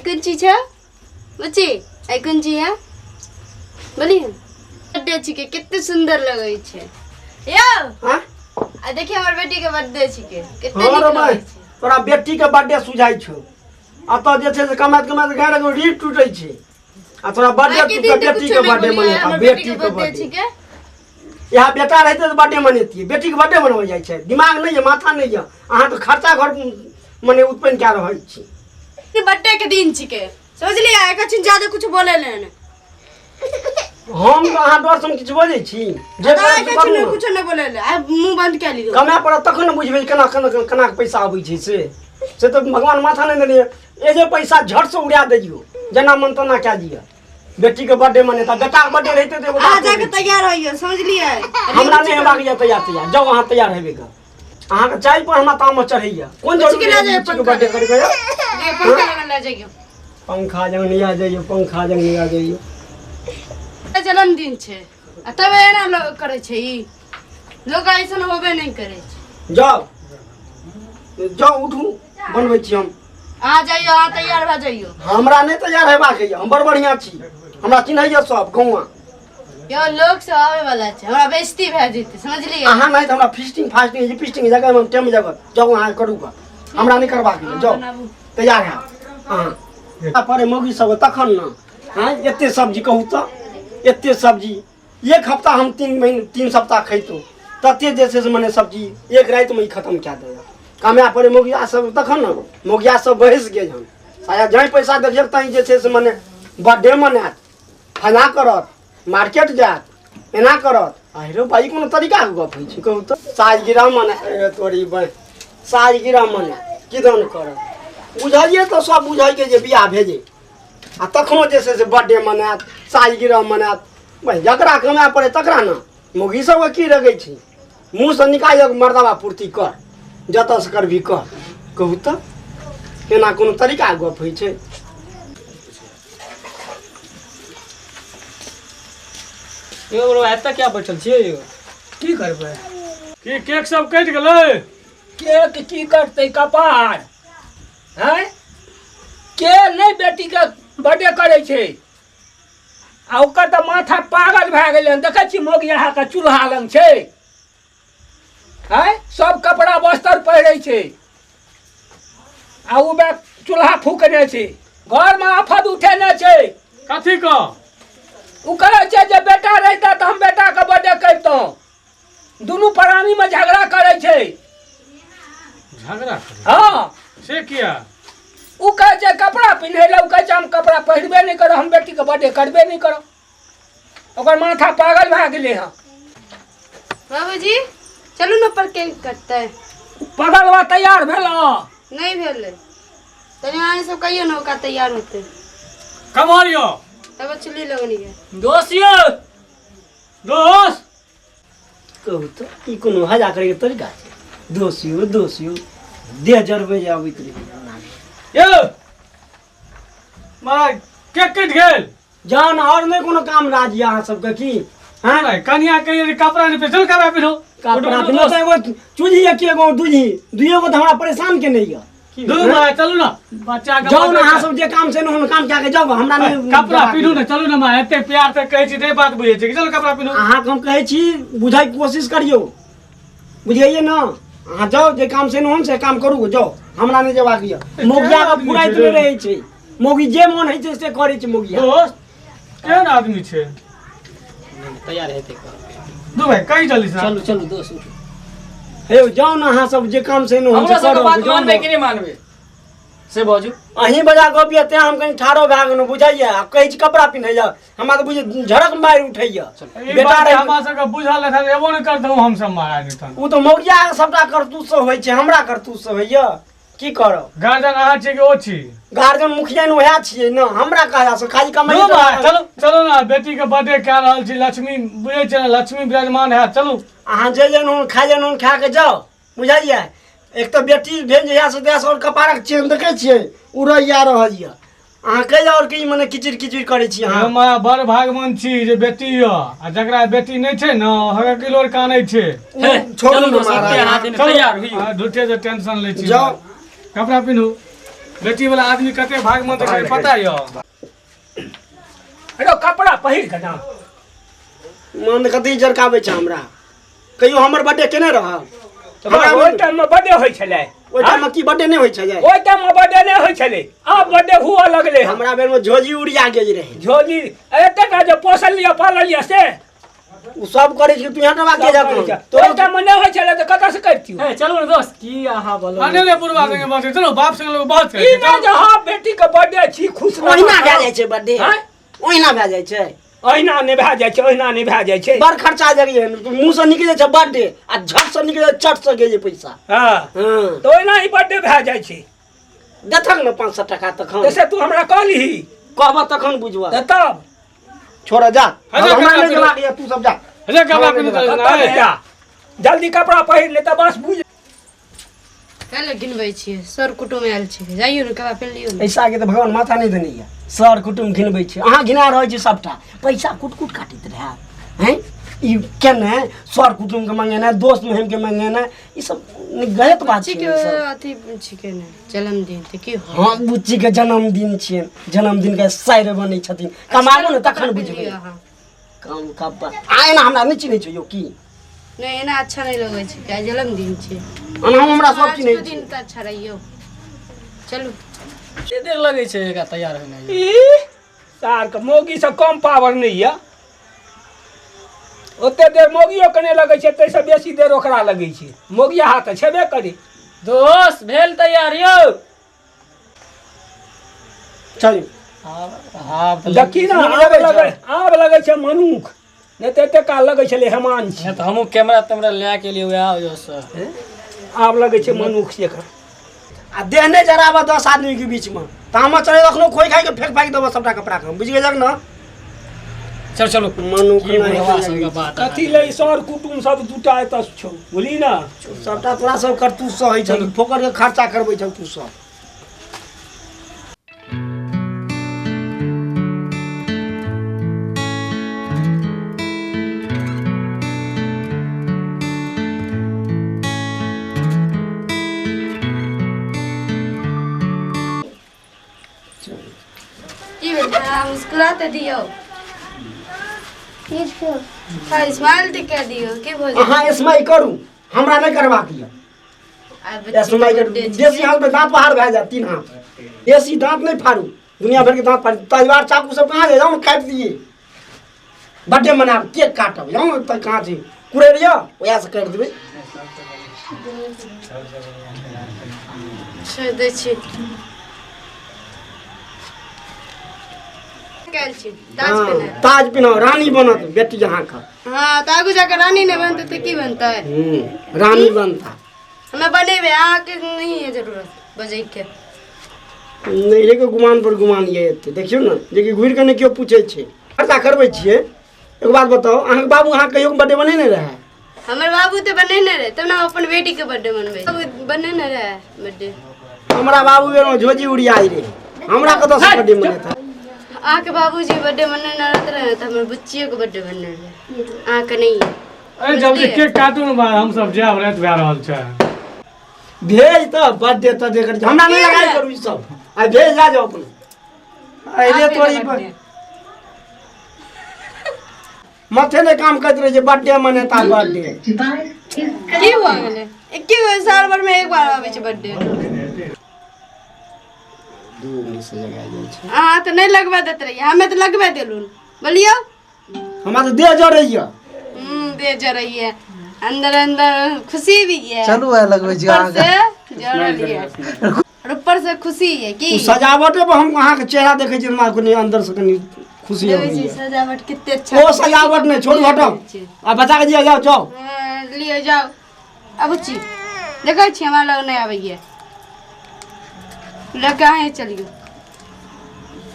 कौन चीज है बच्ची आई कौन चीज है बोली बर्थडे छिके कितने सुंदर लगे छे यो हां आ देखिए हमर बेटी के बर्थडे छिके कितने हां नीक रे भाई लगे छे तोरा बेटी के बर्थडे सुझाई छौ अत जे छे से कमात घर एगो रीढ़ टूटै छे आ तोरा बर्थडे तू बेटी के बर्थडे मने बेटी के बर्थडे छिके यहाँ बेटा रहते तो बर्थडे मनेती बेटी के बर्थडे मनबल जाय छे दिमाग नहीं है माथा नहीं है अहाँ तो खर्चा घर मने उत्पन्न क्या रहै छी ये बर्थडे के दिन छिके समझ लिया एक छिन ज्यादा कुछ बोले नहीं हम अहाँ डर से किछ बोलै छी जे कुछ नहीं बोले ले मुंह बंद कर लियो कमाय पड़त तखन न बुझबै केना पैसा आबै छै से तो भगवान माथा नहीं देने ए जे पैसा झट से उड़ा दियो जना मन तना क्या दिया बेटी के बर्थडे मने त बेटा के बर्थडे रहते तो आ जाके तैयार होइयो समझ लिया हमरा नहीं हेबाक या तैयार जाओ अहाँ तैयार हेबे ग अहाँ के चाय पर हमरा ताम चढ़ैया कोन जरूरी है बर्थडे करबै ये पंखा लगा ले जाइयो पंखा जंग नहीं आ जाइयो पंखा जंग नहीं आ जाइयो जन्मदिन छे आ तब एना लोग करे छे ई लोग ऐसन होबे नहीं करे छे जाओ उठू बनबै छी हम आ जाइयो आ तैयार भ जाइयो हमरा नहीं तैयार हेबाक है हम बड़ बढ़िया छी हमरा चिन्हैया सब गौवा यो लोग सब आवे वाला छे हमरा बेइज्जती भ जेते समझ लिया अहाँ नहीं त हमरा फिस्टिंग फास्टिंग पिस्टिंग जगह में टाइम जगह जाओ अहाँ करूगा हमरा नहीं करबाक है जाओ तैयार है हां पर मौगी सब तखन न हां एते सब्जी कहू त एते सब्जी एक हफ्ता हम 3 सप्ताह खैतो तते जैसे से मने सब्जी एक रात में ही खत्म क्या दे कामया पर मौगिया सब तखन न मौगिया सब बहस गेल हम शायद जहीं पैसा देख तहीं जे से मने बर्थडे मनात फना करत मार्केट जात एना करत आहिरो भाई कोनो तरीका के गप होइ छै कहू त साजगिरा मने तोरी साजगिरा मने किदन करत बुझाइए तो सब बुझाइ के जे बियाह भेजे आ तखनो जे से बर्थडे मनात सालगिरह मनात भाई जकरा कमाय पड़े तकरा न मौगी सब की रगै छी मुंह से निकाल मर्दबा पूर्ति कर जत से करबी कर कहू त एना कोनो तरीका गप होइ छै यो रो एत क्या बैठल छियै यो की करबै की केक सब कटि गेलै केक की करते कपार हैं के नहीं बेटी के बर्थडे करे छे आ ओकर त माथा पागल भए गेलै देखै छी मोगी यहाँ के चूल्हा लंग छे हैं सब कपड़ा बस्तर पहिरै छे आ उ बे चूल्हा फूकने छे घर में आफत उठेने छे कथी क उ कहै छे जे बेटा रहता त हम बेटा के बर्थडे करतौ दुनू प्राणी में झगड़ा करे छे झगड़ा हां से किया उ कहे छे कपड़ा पिन्हैले उ कहे छे हम कपड़ा पहिरबे नहीं करो हम बेटी के बर्थडे करबे नहीं करो ओकर माथा पागल भए गेलै हँ बाबूजी चलू न पर केक कटते पागलवा तैयार भेलो नहीं भेले तनी आने सब कहियो न ओका तैयार होते कमारियो तब चुल्ली लगनी है दोस्तियो दोस्त कहू त ई कोनो हजा करे के तरीका छै दोसियो देह जरबे आबैत रही यो माय केक कटि गेल जान और नहीं कोनो काम राज अहाँ सबके की हां भाई कन्या के कपड़ा नहीं पे चल कपड़ा पिनो कपड़ा पिनो त एगो चूजी के एगो दुइयो को हमरा परेशान के नहीं है दू माय चलू ना बच्चा के जाओ ना अहाँ सब जे काम छै न काम क्या के जाओ हमरा नहीं कपड़ा पिनू ना चलू ना माय एते प्यार से कहै छी दे बात बुझै छी चल कपड़ा पिनू अहाँ हम कहै छी बुझाइ के कोशिश करियो बुझिए ना अहाँ जाओ जे काम छै न हम से काम करू जाओ हमरा नहीं जेबाक य मोगिया के पुराइत नहीं रहै छै मोगी जे मन है छै से करै छै मोगिया दोस्त केहन आदमी छै तैयार हेते दू भाई कहीं जल्दी से चलू चलू दोस्त हे जाओ ना अहाँ सब जे काम छै न हम से करू बात मानबे कि नहीं मानबे से बाजू अहीं बजा गपिया ते हम कहीं ठाड़ो भए गेलहुँ बुझाइए आ कहै छी कपड़ा पिन्हैया हमरा तऽ बुझे झड़क मारि उठैया बेटा रे हमरा सबके बुझल है एबो नहि करतौ हम सब मारा देतन उ तऽ मौगिया सबटा करतूत सब होइ छै हमरा करतूत सब होइया की करब गार्जियन अहाँ छी कि ओ छी गार्जियन मुखिया न ओहे छियै न हमरा कहला से खाली कमाई चलो चलो ना बेटी के बर्थडे कए रहल छी लक्ष्मी बुझै छै लक्ष्मी विराजमान है चलू अहाँ जे जन खाइ जन खा के जाओ बुझाइए एक तो बेटी भेज जहिया से देश और कपारक चेन देखे छियै उड़ैया रहल य अहाँ कहि और की मने किचिर किचिर करै छी अहाँ हमरा बड़ भागवान छी जे बेटी य आ जकरा बेटी नहीं छै न हगा किलो कानै छै छोड़ू न महाराज तैयार होइयो झूठे से टेंशन ले छी जाओ कपड़ा पिन्हू बेटी वाला आदमी कते भागमंद छै पता य। अरे कपड़ा पहिर के ना मन कथी जरकाबै छै हमरा। कहियो हमर बर्थडे केने रहब हमरा ओइ टाइम में बर्थडे होइ छलै। ओइ टाइम में की बर्थडे नहि होइ छलै। ओइ टाइम में बर्थडे नहि होइ छलै, आब बर्थडे हुआ लगले। हमरा बेर में झोजी उड़िया गेल रहे। झोली एते का जे पोसल लिया पालल लिया से उ सब करे छै तू हटवा के जा तो ओइ टाइम में नहि होइ छलै त कतऽ से करतियो। ए चलो ना दोस्त की आहा बोलो आने रे बुढ़वा संगे बात है। चलो बाप संगे लोग बात ई करे। ना जे हां बेटी के बर्थडे छी खुश ओहिना भए जाइ छै बर्थडे। हैं? ओहिना भए जाइ छै। ओहिना नहि भए जाइ छै, ओहिना नहि भए जाइ छै। बड़ खर्चा जरिए मुंह से निकल जाइ छै बर्थडे आ झट से निकल चट से गेल पैसा। हां हां तो ओहिना ही बर्थडे भए जाइ छै। देखक न 500 टका तखन जैसे तू हमरा कहली कहबा तखन बुझबा। त तब छोड़ जा हजार हमरा कपड़ा नहीं पहिरो। लागैया तू सब जा। अरे कपड़ा पहन के कतऽ ना जा जल्दी कपड़ा पहिर ले त बस बुझ। काल्हि गिनबै छियै सर कुटुम आयल छै, जाइयो ने कपड़ा पहिर लियौ ने। ऐसा के तो भगवान माथा नहीं देने या सर कुटुम घिनबै छै। अहाँ घिना रहै छी सबटा पैसा कुट काटैत रहे हैं। ई केने सर कुटुम के मंगेना दोस्त महिम के मंगेना ई सब गलत बात बच्ची छै। के ई सब। अथी छिकै ने जन्मदिन त की हो। हाँ बुच्ची के जन्मदिन छियै, जन्मदिन के साइर बनै छथिन कमाबो ने तखन बुझबै। काम कब आए ना हमरा नहीं चिन्है छै यो की नहीं एना अच्छा नहीं लगै छै, काल्हि जन्मदिन छै। अना हमरा सब आज चिन्है के छै। दिन त अच्छा रहियो। चलू के देर लगे छै एकरा तैयार होने में। ई सार के मोगी से कम पावर नहीं है। ओते देर मोगियो कने लगै छै, तैसे बेसी देर ओकरा लगै छै। मोगिया हाथ छेबे करी। दोस्त भेल तैयार यौ। चल हां देखी ना आब लगै छै मनुख नहीं तो एते काल लगै छलै हेमांश। तो हमहू कैमरा तैमरा ले के लिए आयो जो से आब लगै छै मनुख से एकर। आ देह नहीं जराबा 10 आदमी के बीच में तामा चले रखनो खोई खाई के फेंक फाक देबो सबटा कपड़ा के बुझ गेलक ना। चल चलो मनुख की बुढ़वा नहीं संग बात कथी ले सर कुटुम सब दूटा एतऽ छौ बोली ना। सबटा तोरा सब करतू से होइ छै फोकर के खर्चा करबै छै तू सब। की बेटा मुस्कुराते दियो। हाँ स्माइल दिखा दियो की भोज। अहाँ स्माइल करू हमरा नहीं करबाक ये। स्माइल करू देसी हाथ में दांत बाहर भए जात 3 हाथ ऐसी दांत नहीं फाड़ू दुनिया भर के दांत फाड़ तलवार चाकू सब कहाँ जाओ काट दिए। बर्थडे मनाब केक काटब जाओ त कहाँ छै कुरे रिया ओया से काट देबै। छोड़ दै छी। काल्हि छी ताज हाँ, पहने। ताज पिन्हो रानी बनत बेटी यहाँ का। हाँ तो आगू जाकर रानी नहीं बनते तो की बनता है। रानी बनता हमें बनेबे आके नहीं है जरूरत बजे के। नहीं रे के गुमान पर गुमान ये एते देखियो ना जे कि घुर के नहीं क्यों पूछे छे खर्चा करबै छिए। एक बात बताओ अहाँ के बाबू अहाँ कहियो बर्थडे बनेने रहे। हमर बाबू तो बनेने रहे तब ना अपन बेटी के बर्थडे मनबे। बाबू बनेने रहे बर्थडे। हमरा बाबू बेर झोजी उड़ियाई रे हमरा कतौ से बर्थडे मनेता। आके बाबूजी बर्थडे मनेने रहे तो हमर बच्चियों के बर्थडे बनने रहे आके नहीं है। अरे जल्दी केक काटू न बा हम सब जाब रात भए रहल छै। भेज तो बर्थडे तो देकर हमरा नहीं लगाई करू ई सब आ भेज जा जाओ अपन। अरे तोरी पर माथे ने काम करत रहे जे बर्थडे मनेता बर्थडे। की हुआ गेले 21 साल भर में एक बार आवे छै बर्थडे। 2 उंगली से लगाई जाय छै। अहाँ तो नहीं लगवा देते रहिए हमें तो लगवा देलून बोलियो। हमरा तो दे जा रही है। दे जा रही है अंदर अंदर खुशी भी है। चलू है लगबै छी ऊपर से जरल है और ऊपर से खुशी है की। सजावटे पर हम अहाँ के चेहरा देखे छी हमरा को अंदर से कनी खुशी होई है। सजावट कितने अच्छा। ओ सजावट नहीं छोड़ हटो आ बचा के दिया जाओ जाओ। लिए जाओ अब देखो छी हमरा लग नहीं आवे है लगा है चलियो।